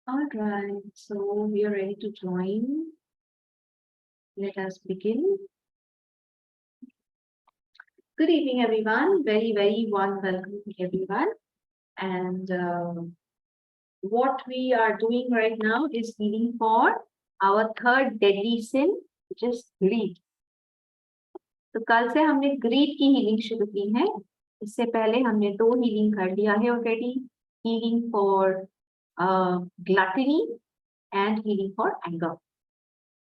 All right, so we are ready to join. Let us begin. Good evening, everyone. Very warm welcome to everyone. And what we are doing right now is healing for our third deadly sin, which is greed. तो कल से हमने greed की healing शुरू की है. इससे पहले हमने 2 healing कर लिया है already. Healing for gluttony and healing for anger.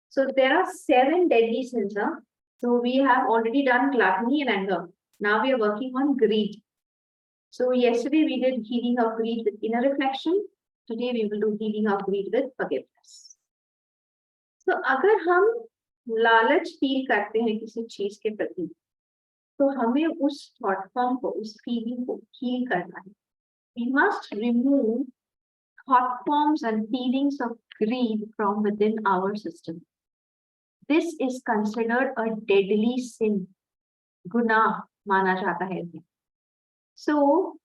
So there are 7 deadly sins. So we have already done gluttony and anger. Now we are working on greed. So yesterday we did healing of greed with inner reflection. Today we will do healing of greed with forgiveness. So अगर हम लालच feel करते हैं किसी चीज के प्रति, तो हमें उस थॉट फॉर्म को, उस फीलिंग को हील करना है. We must remove thought forms and feelings of greed from within our system. This is considered a deadly sin. गुनाह माना जाता है. So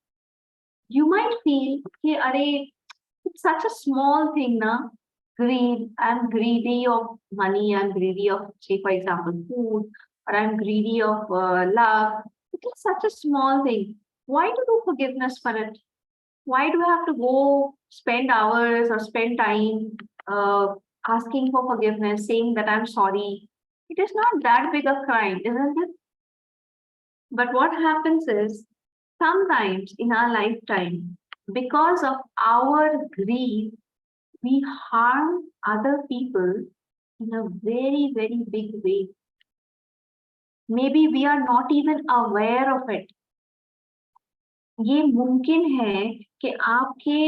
you might feel कि अरे it's such a small thing ना. Greed, I'm greedy of money, I'm greedy of, say for example, food, or I'm greedy of love. It is such a small thing. Why to do forgiveness for it? Why do I have to go spend hours or spend time asking for forgiveness, saying that I'm sorry? It is not that big a crime, isn't it? But what happens is, sometimes in our lifetime, because of our greed, we harm other people in a very big way. Maybe we are not even aware of it. ये मुमकिन है कि आपके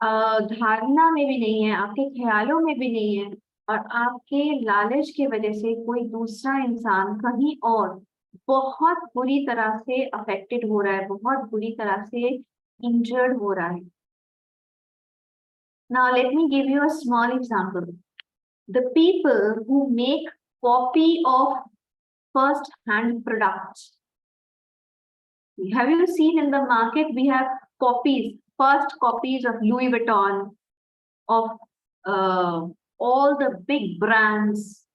धारणा में भी नहीं है, आपके ख्यालों में भी नहीं है, और आपके लालच की वजह से कोई दूसरा इंसान कहीं और बहुत बुरी तरह से अफेक्टेड हो रहा है, बहुत बुरी तरह से इंजर्ड हो रहा है. Now let me give you a small example. The people who make copy of first-hand products. Have you seen in the market we have copies, first copies of Louis Vuitton, of all the big brands.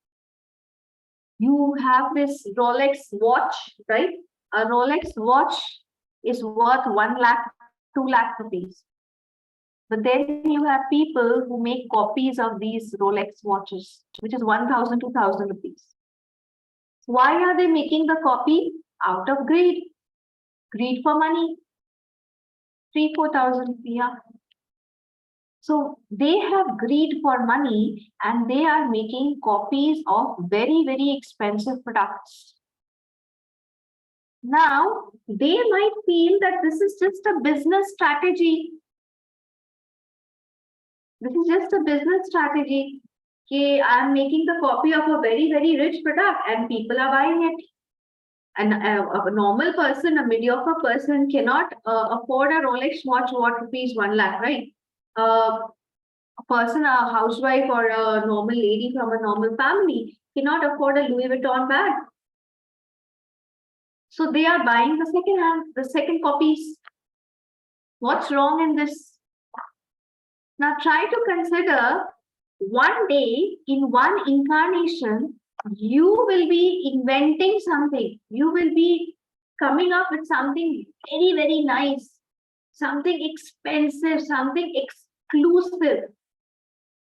You have this Rolex watch, right? A Rolex watch is worth 1 lakh, 2 lakh rupees. But then you have people who make copies of these Rolex watches, which is 1,000, 2,000 rupees. Why are they making the copy? Out of greed. Greed for money. 3,000, 4,000 rupees. So they have greed for money and they are making copies of very expensive products. Now, they might feel that this is just a business strategy. This is just a business strategy. Okay, I am making the copy of a very rich product and people are buying it. And a normal person, a mediocre person cannot afford a Rolex watch worth rupees 1 lakh, right? A person, a housewife or a normal lady from a normal family cannot afford a Louis Vuitton bag. So they are buying the second copies. What's wrong in this? Now try to consider, one day in one incarnation, you will be inventing something. You will be coming up with something very nice, something expensive, something exclusive.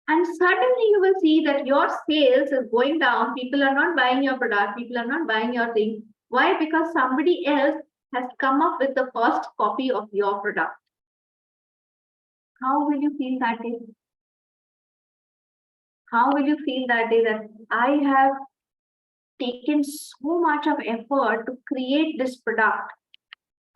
And suddenly you will see that your sales is going down. People are not buying your product. People are not buying your thing. Why? Because somebody else has come up with the first copy of your product. How will you feel that day? How will you feel that day that I have taken so much of effort to create this product?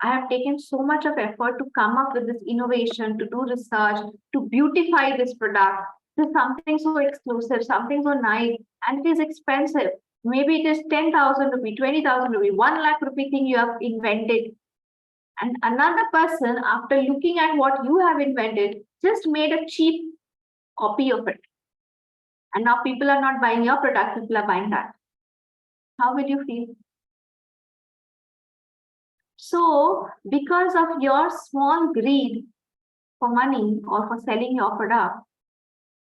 I have taken so much of effort to come up with this innovation, to do research, to beautify this product. This is something so exclusive, something so nice, and it is expensive. Maybe it is 10,000 rupee, 20,000 rupee, 1 lakh rupee thing you have invented. And another person, after looking at what you have invented, just made a cheap copy of it. And now people are not buying your product, people are buying that. How will you feel? So, because of your small greed, for money or for selling your product,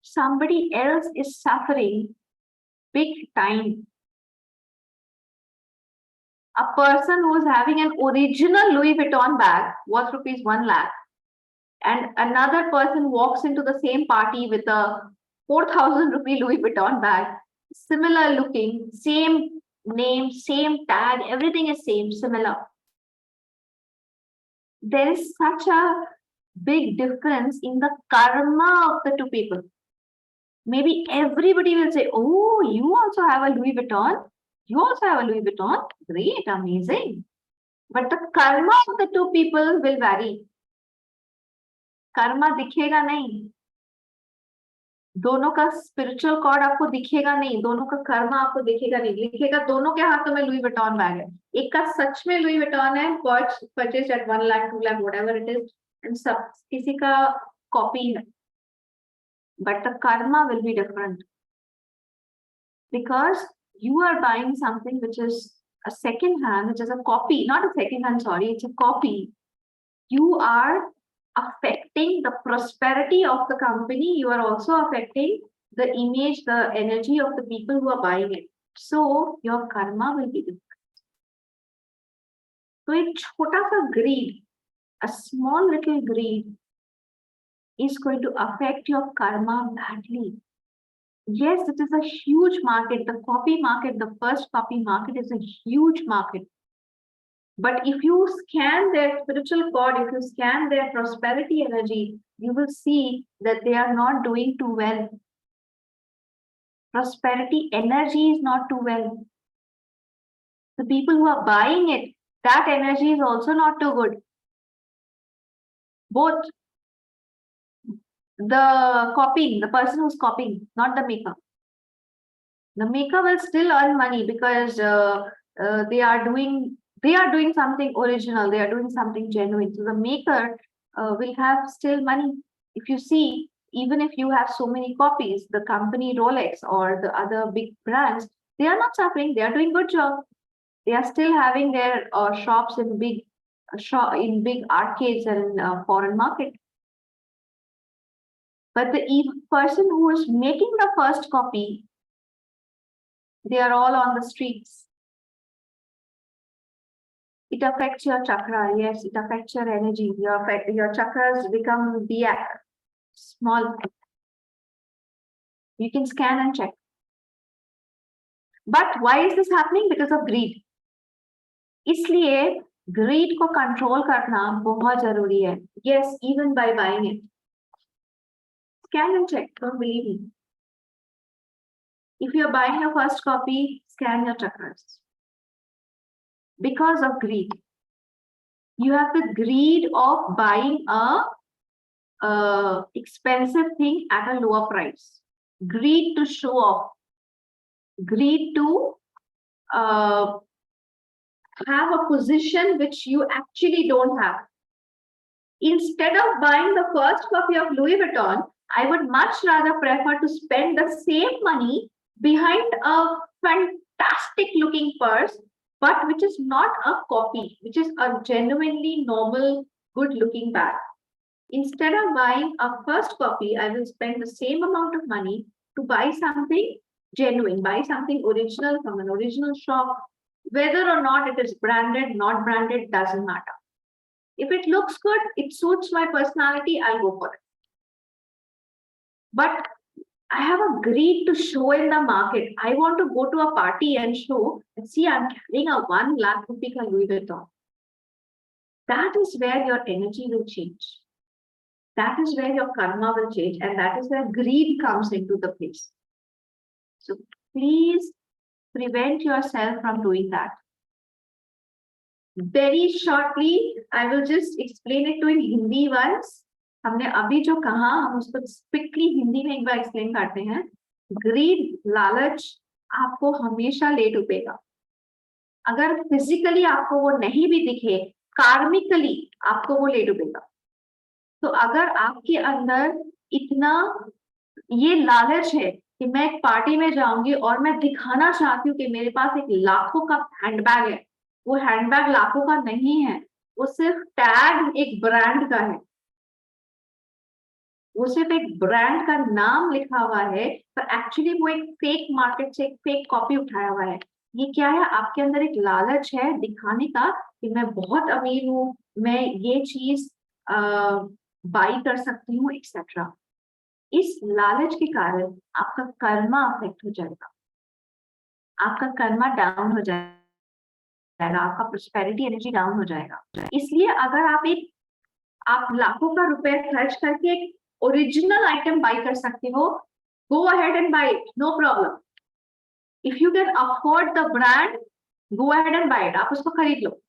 somebody else is suffering big time. A person who is having an original Louis Vuitton bag worth rupees 1 lakh, and another person walks into the same party with a 4,000 rupee Louis Vuitton bag, similar looking, same name, same tag, everything is same, similar. There is such a big difference in the karma of the two people. Maybe everybody will say, oh, you also have a Louis Vuitton? You also have a Louis Vuitton? Great, amazing. But the karma of the two people will vary. Karma दिखेगा नहीं, दोनों का spiritual cord आपको दिखेगा नहीं, दोनों का कर्मा आपको दिखेगा नहीं, दिखेगा दोनों के हाथों में लुई विटॉन बैग है, एक का सच में लुई विटॉन है, purchase eight 1 lakh 2 lakh whatever it is, and सब किसी का कॉपी है, but the karma will be different because you are buying something which is a second hand, which is a copy, not a second hand, sorry, it's a copy. You are affecting the prosperity of the company. You are also affecting the image, the energy of the people who are buying it. So your karma will be different. So a chota sa greed, a small little greed is going to affect your karma badly. Yes, it is a huge market. The copy market, the first copy market is a huge market. But if you scan their spiritual cord, if you scan their prosperity energy, you will see that they are not doing too well. Prosperity energy is not too well. The people who are buying it, that energy is also not too good. Both the copying, the person who's copying, not the maker. The maker will still earn money because they are doing something original, they are doing something genuine. So the maker will have still money. If you see, even if you have so many copies, the company Rolex or the other big brands, they are not suffering, they are doing good job. They are still having their shops in big arcades and foreign market. But the person who is making the first copy, they are all on the streets. It affects your chakra, yes, it affects your energy. Your chakras become small. You can scan and check. But why is this happening? Because of greed. इसलिए greed को control करना बहुत जरूरी है. Yes, even by buying it. Scan and check, don't believe me. If you are buying your first copy, scan your chakras. Because of greed. You have the greed of buying a expensive thing at a lower price. Greed to show off. Greed to have a position which you actually don't have. Instead of buying the first copy of Louis Vuitton, I would much rather prefer to spend the same money behind a fantastic looking purse, but which is not a copy, which is a genuinely normal, good looking bag. Instead of buying a first copy, I will spend the same amount of money to buy something genuine, buy something original from an original shop. Whether or not it is branded, not branded, doesn't matter. If it looks good, it suits my personality, I'll go for it. But I have a greed to show in the market. I want to go to a party and show and see I'm carrying a 1 lakh rupee Louis Vuitton. That is where your energy will change. That is where your karma will change, and that is where greed comes into the place. So please prevent yourself from doing that. Very shortly, I will just explain it to in Hindi once. हमने अभी जो कहा हम उसको स्पिकली हिंदी में एक बार explain करते हैं. ग्रीड, लालच आपको हमेशा ले डूबेगा. अगर फिजिकली आपको वो नहीं भी दिखे, कार्मिकली आपको वो ले डूबेगा. तो अगर आपके अंदर इतना ये लालच है कि मैं एक पार्टी में जाऊंगी और मैं दिखाना चाहती हूँ कि मेरे पास एक लाखों का हैंडबैग है, वो हैंडबैग लाखों का नहीं है, वो सिर्फ टैग एक ब्रांड का है. वो सिर्फ एक ब्रांड का नाम लिखा हुआ है, पर एक्चुअली वो एक फेक मार्केट से एक फेक कॉपी उठाया हुआ है। ये क्या है? आपके अंदर एक लालच है दिखाने का कि मैं बहुत अमीर हूँ, मैं ये चीज बाई कर सकती हूँ, एक्सेट्रा। इस लालच के कारण आपका कर्मा अफेक्ट हो जाएगा, आपका कर्मा डाउन हो जाएगा, आपका प्रोस्पेरिटी एनर्जी डाउन हो जाएगा। इसलिए अगर आप लाखों का रुपए खर्च करके एक ओरिजिनल आइटम बाई कर सकते हो, go ahead and buy it, no problem. If you can afford the brand, go ahead and buy it, आप उसको खरीद लो।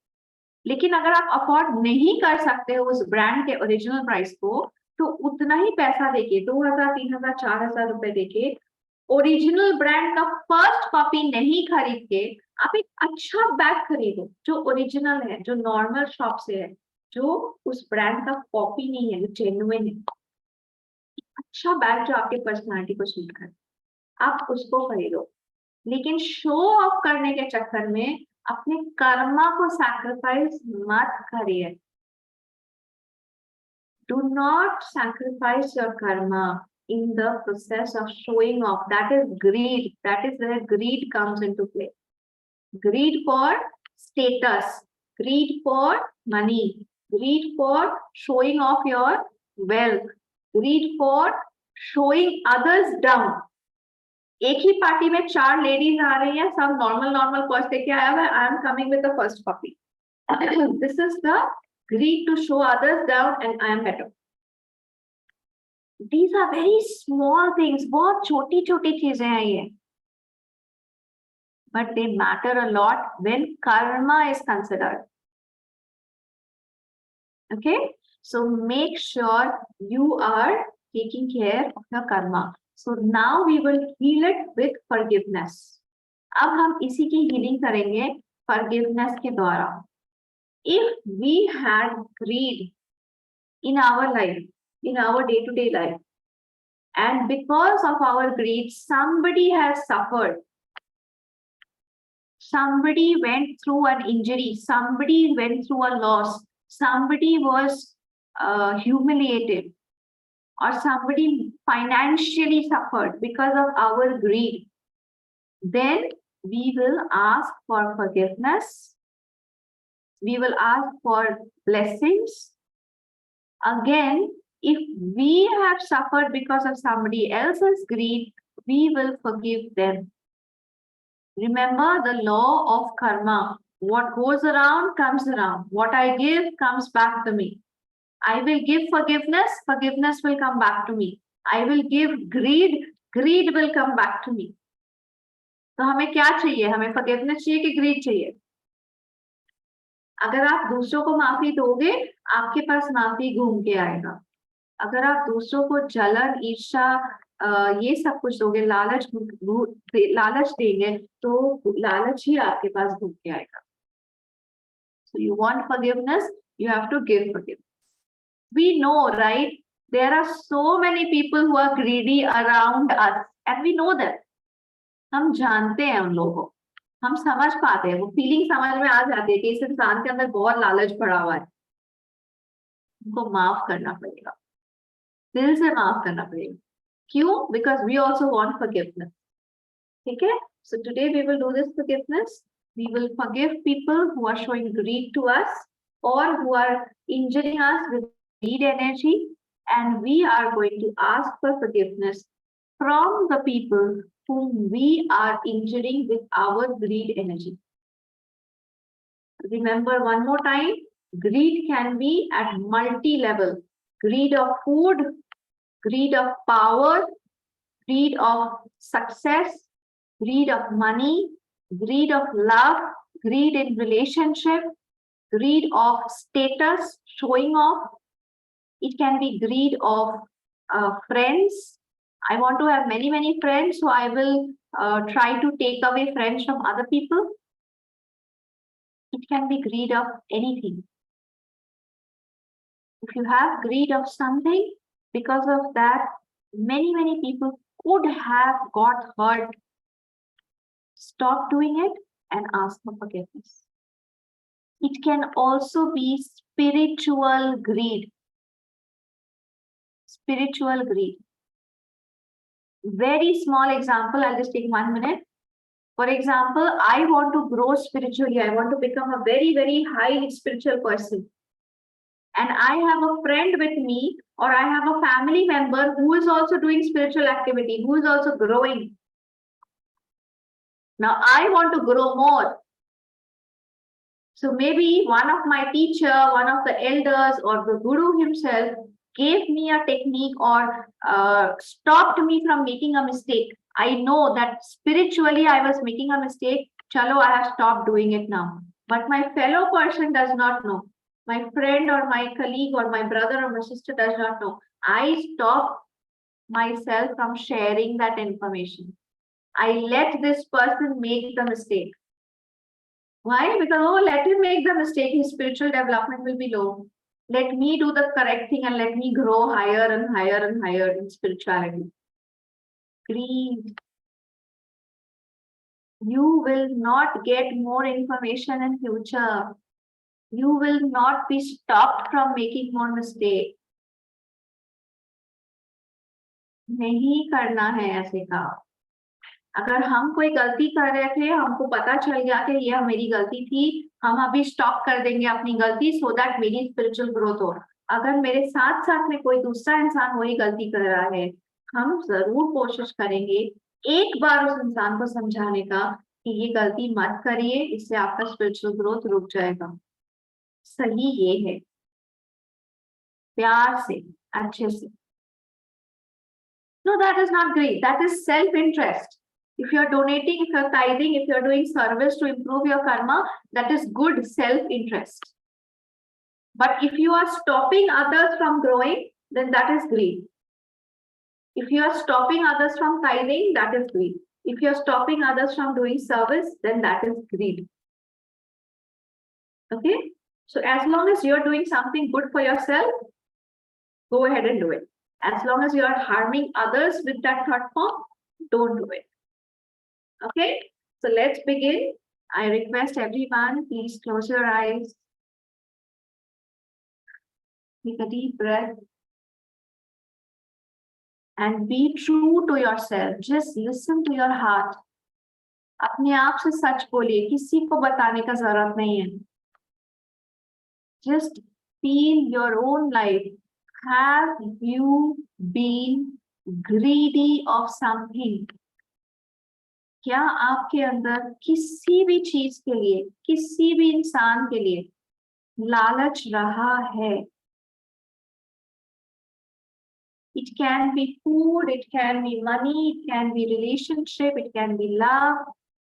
लेकिन अगर आप अफोर्ड नहीं कर सकते हो उस ब्रांड के ओरिजिनल प्राइस को, तो उतना ही पैसा देके, 2000, 3000, 4000 रुपए देके ओरिजिनल ब्रांड का फर्स्ट कॉपी नहीं खरीद के आप एक अच्छा बैग खरीदो जो ओरिजिनल है, जो नॉर्मल शॉप से है, जो उस ब्रांड का कॉपी नहीं है, जो जेन्युइन है। अच्छा बैग जो आपके पर्सनालिटी को सूट करे, आप उसको खरीदो। लेकिन शो ऑफ करने के चक्कर में अपने कर्मा को सैक्रिफाइस मत करिए। Do not sacrifice your karma in the process of showing off. That is greed. That is where greed comes into play. Greed for status, greed for money, greed for showing off your wealth, greed for showing others down. एक ही party में 4 ladies आ रही हैं, सब normal purse लेके आया हुआ है, I am coming with the first copy. This is the greed to show others down and I am better. These are very small things, बहुत छोटी छोटी चीजें हैं ये, but they matter a lot when karma is considered. Okay, so make sure you are taking care of your karma. So now we will heal it with forgiveness. अब हम इसी की healing करेंगे forgiveness के द्वारा. If we had greed in our life, in our day-to-day life, and because of our greed, somebody has suffered, somebody went through an injury, somebody went through a loss, somebody was humiliated, or somebody financially suffered because of our greed, then we will ask for forgiveness. We will ask for blessings. Again, if we have suffered because of somebody else's greed, we will forgive them. Remember the law of karma. What goes around comes around. What I give comes back to me. I will give forgiveness, forgiveness will come back to me. I will give greed, greed will come back to me. तो हमें क्या चाहिए? हमें forgiveness चाहिए कि greed चाहिए? अगर आप दूसरों को माफी दोगे, आपके पास माफी घूम के आएगा। अगर आप दूसरों को जलन, ईर्ष्या, ये सब कुछ दोगे, लालच देंगे, तो लालच ही आपके पास घूम के आएगा। So you want forgiveness, you have to give forgiveness. We know, right? There are so many people who are greedy around us, and we know that. हम जानते हैं उन लोगों को, हम समझ पाते हैं, वो फीलिंग समझ में आ जाती है कि इस इंसान के अंदर बहुत लालच पड़ा हुआ है। उनको माफ करना पड़ेगा, दिल से माफ करना पड़ेगा। क्यों? Because we also want forgiveness. ठीक है? So today we will do this forgiveness. We will forgive people who are showing greed to us or who are injuring us with greed energy, and we are going to ask for forgiveness from the people whom we are injuring with our greed energy. Remember one more time, greed can be at multi-level. Greed of food, greed of power, greed of success, greed of money, greed of love, greed in relationship, greed of status, showing off. It can be greed of friends. I want to have many friends, so I will try to take away friends from other people. It can be greed of anything. If you have greed of something, because of that, many people could have got hurt. Stop doing it and ask for forgiveness. It can also be spiritual greed. spiritual greed. Very small example, I'll just take 1 minute. For example, I want to grow spiritually. I want to become a very, very highly spiritual person. And I have a friend with me, or I have a family member who is also doing spiritual activity, who is also growing. Now I want to grow more. So maybe one of my teacher, one of the elders, or the guru himself gave me a technique or stopped me from making a mistake. I know that spiritually I was making a mistake. Chalo, I have stopped doing it now. But my fellow person does not know. My friend or my colleague or my brother or my sister does not know. I stop myself from sharing that information. I let this person make the mistake. Why? Because, oh, let him make the mistake. His spiritual development will be low. Let me do the correct thing and let me grow higher and higher and higher in spirituality. Greed. You will not get more information in future. You will not be stopped from making more mistakes. नहीं करना है ऐसे काम. अगर हम कोई गलती कर रहे थे, हमको पता चल गया कि ये मेरी गलती थी, हम अभी स्टॉप कर देंगे अपनी गलती सो दैट मेरी स्पिरिचुअल ग्रोथ हो. अगर मेरे साथ साथ में कोई दूसरा इंसान वही गलती कर रहा है, हम जरूर कोशिश करेंगे एक बार उस इंसान को समझाने का कि ये गलती मत करिए, इससे आपका स्पिरिचुअल ग्रोथ रुक जाएगा. सही ये है, प्यार से, अच्छे से. No, that is not greed. That is self-interest. If you are donating, if you are tithing, if you are doing service to improve your karma, that is good self-interest. But if you are stopping others from growing, then that is greed. If you are stopping others from tithing, that is greed. If you are stopping others from doing service, then that is greed. Okay? So as long as you are doing something good for yourself, go ahead and do it. As long as you are harming others with that thought form, don't do it. Okay, so let's begin. I request everyone, please close your eyes. Take a deep breath. And be true to yourself. Just listen to your heart. अपने आप से सच बोलिए, किसी को बताने का जरूरत नहीं है. Just feel your own life. Have you been greedy of something? क्या आपके अंदर किसी भी चीज के लिए, किसी भी इंसान के लिए लालच रहा है? It can be food, it can be money, it can be relationship, it can be love,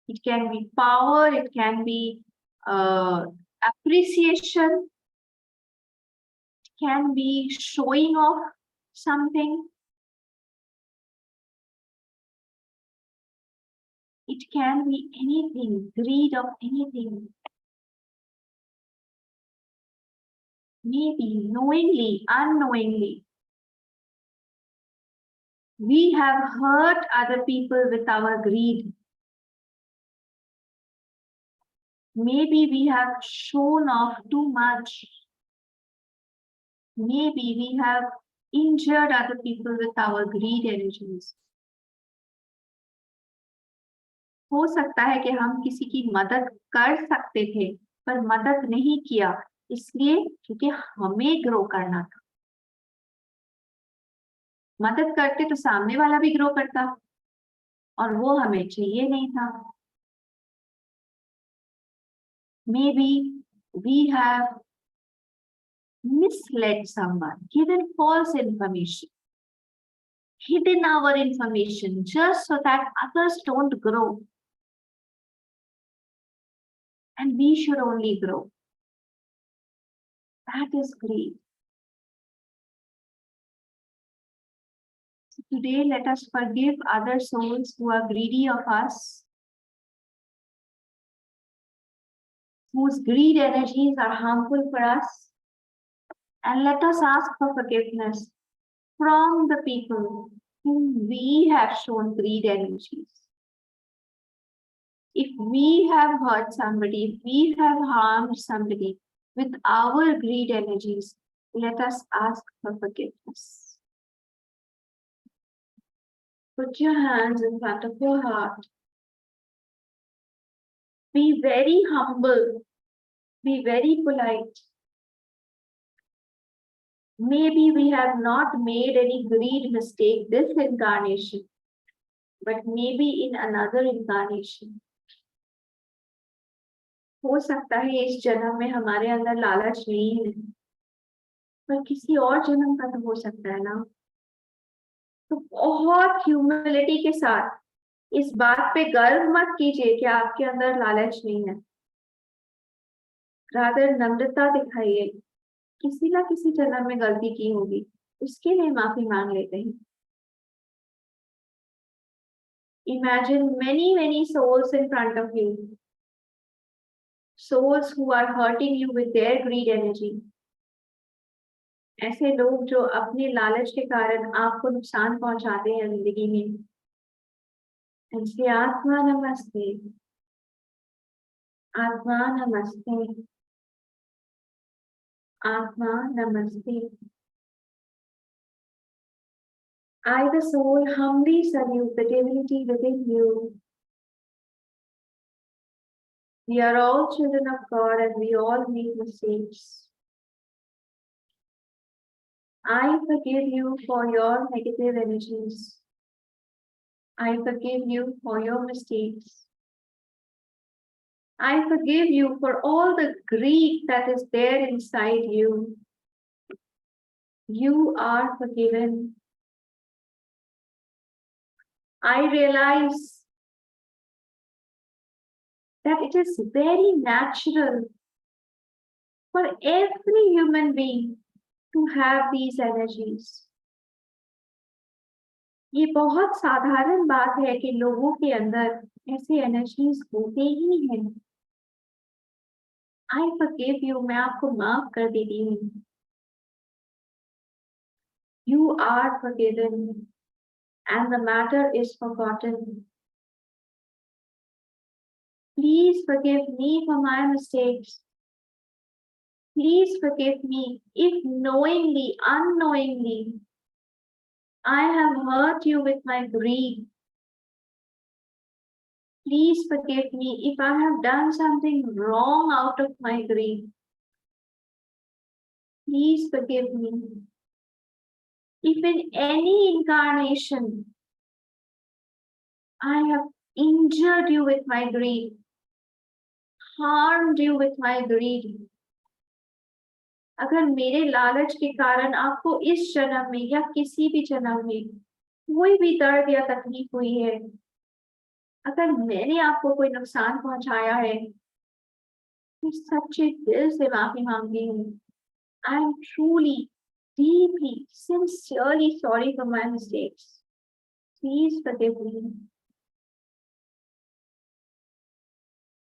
it can be power, it can be appreciation, it can be showing off something. It can be anything, greed of anything. Maybe knowingly, unknowingly. We have hurt other people with our greed. Maybe we have shown off too much. Maybe we have injured other people with our greed energies. हो सकता है कि हम किसी की मदद कर सकते थे पर मदद नहीं किया, इसलिए क्योंकि हमें ग्रो करना था. मदद करते तो सामने वाला भी ग्रो करता और वो हमें चाहिए नहीं था. Maybe we have misled someone, given false information, hidden our information just so that others don't grow. And we should only grow. That is greed. So today, let us forgive other souls who are greedy of us, whose greed energies are harmful for us, and let us ask for forgiveness from the people whom we have shown greed energies. If we have hurt somebody, if we have harmed somebody with our greed energies, let us ask for forgiveness. Put your hands in front of your heart. Be very humble. Be very polite. Maybe we have not made any great mistake this incarnation, but maybe in another incarnation. हो सकता है इस जन्म में हमारे अंदर लालच नहीं है, पर किसी और जन्म का तो हो सकता है ना। तो बहुत ह्यूमिलिटी के साथ इस बात पे गर्व मत कीजिए कि आपके अंदर लालच नहीं है। रादर नम्रता दिखाइए, किसी ना किसी जन्म में गलती की होगी, उसके लिए माफी मांग लेते हैं। Imagine many souls in front of you, souls who are hurting you with their greed energy. ऐसे लोग जो अपने लालच के कारण आपको नुकसान पहुंचाते हैं जिंदगी में। ऐसे आत्मा नमस्ते, आत्मा नमस्ते, आत्मा नमस्ते। I, the soul, humbly salute the divinity within you. We are all children of God and we all make mistakes. I forgive you for your negative energies. I forgive you for your mistakes. I forgive you for all the greed that is there inside you. You are forgiven. I realize that it is very natural for every human being to have these energies. ये बहुत साधारण बात है कि लोगों के अंदर ऐसे एनर्जीज होते ही हैं। I forgive you, मैं आपको माफ कर देती हूँ। You are forgiven and the matter is forgotten. Please forgive me for my mistakes. Please forgive me if knowingly, unknowingly, I have hurt you with my greed. Please forgive me if I have done something wrong out of my greed. Please forgive me if in any incarnation I have injured you with my greed, harmed you with my greed. अगर मेरे लालच के कारण आपको इस जन्म में या किसी भी जन्म में कोई भी दर्द या तकलीफ हुई है, अगर मैंने आपको कोई नुकसान पहुंचाया है, मैं सच्चे दिल से माफी मांगती हूँ। I am truly, deeply, sincerely sorry for my mistakes. Please forgive me.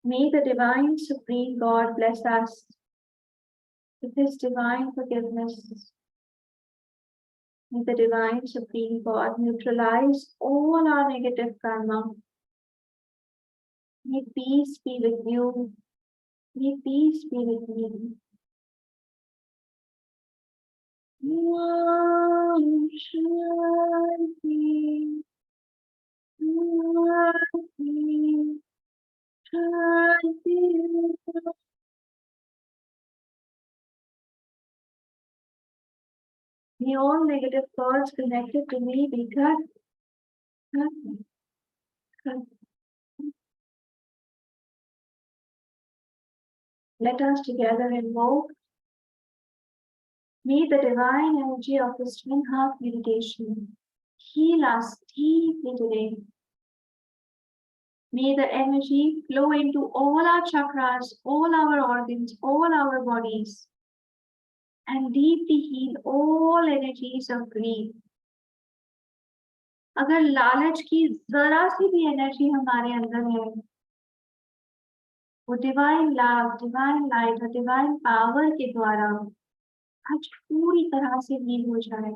May the divine supreme God bless us with his divine forgiveness. May the divine supreme God neutralize all our negative karma. May peace be with you. May peace be with me. Om Shanti. Shanti. Shanti. May all negative thoughts connected to me be cut. Let us together invoke. May the divine energy of this twin heart meditation heal us deeply today. May the energy flow into all our chakras, all our organs, all our bodies, and deeply heal all energies of greed. अगर लालच की जरा सी भी energy हमारे अंदर है, वो divine love, divine light और डिवाइन पावर के द्वारा आज पूरी तरह से हील हो जाए।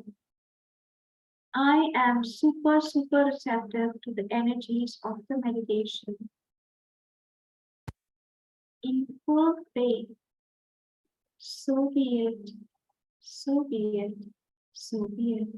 I am super receptive to the energies of the meditation. In full faith, so be it, so be it, so be it.